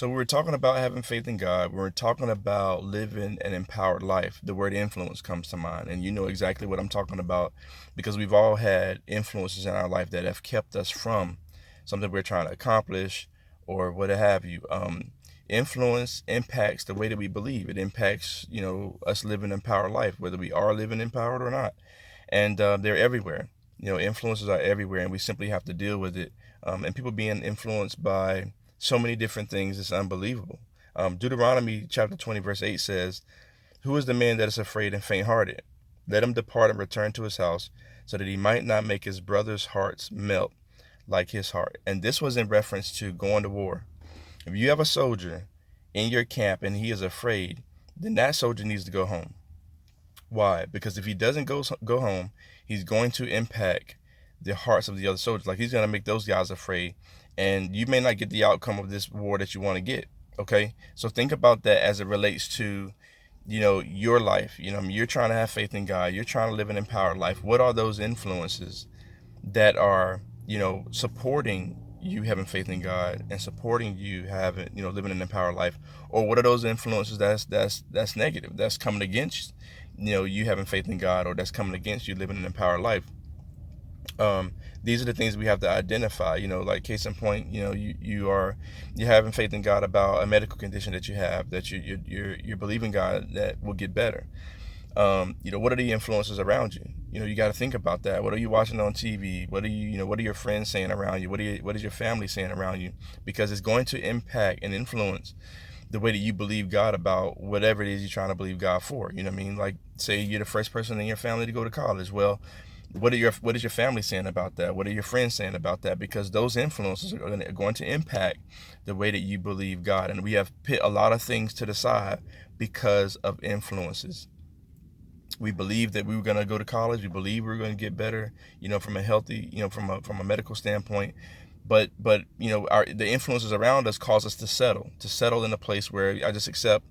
So we were talking about having faith in God. We were talking about living an empowered life. The word influence comes to mind, and you know exactly what I'm talking about because we've all had influences in our life that have kept us from something we're trying to accomplish or what have you. Influence impacts the way that we believe. It impacts, us living an empowered life, whether we are living empowered or not. And they're everywhere. Influences are everywhere, and we simply have to deal with it. And people being influenced by so many different things is unbelievable. Deuteronomy chapter 20, verse 8 says, "Who is the man that is afraid and faint hearted? Let him depart and return to his house, so that he might not make his brother's hearts melt like his heart." And this was in reference to going to war. If you have a soldier in your camp and he is afraid, then that soldier needs to go home. Why? Because if he doesn't go home, he's going to impact the hearts of the other soldiers. Like he's going to make those guys afraid, and you may not get the outcome of this war that you want to get. Okay, so think about that as it relates to your life. You're trying to have faith in God. You're trying to live an empowered life. What are those influences that are supporting you having faith in God and supporting you having living an empowered life? Or what are those influences that's negative, that's coming against you having faith in God, or that's coming against you living an empowered life? These are the things we have to identify. Like case in point, you're having faith in God about a medical condition that you have, that you're believing God that will get better. What are the influences around you? You got to think about that. What are you watching on TV? What are your friends saying around you? What is your family saying around you? Because it's going to impact and influence the way that you believe God about whatever it is you're trying to believe God for. You know what I mean? Like, say you're the first person in your family to go to college. Well, what is your family saying about that? What are your friends saying about that? Because those influences are going to impact the way that you believe God. And we have put a lot of things to the side because of influences. We believe that we were going to go to college. We believe we were going to get better, from a healthy, from a medical standpoint. But the influences around us cause us to settle in a place where I just accept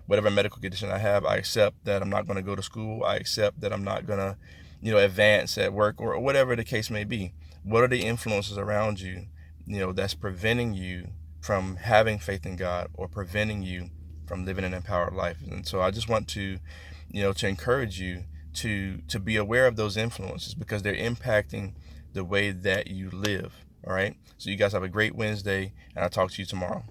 whatever medical condition I have. I accept that I'm not going to go to school. I accept that I'm not going to, advance at work, or whatever the case may be. What are the influences around you, that's preventing you from having faith in God, or preventing you from living an empowered life? And so I just want to encourage you to be aware of those influences, because they're impacting the way that you live. All right. So you guys have a great Wednesday, and I'll talk to you tomorrow.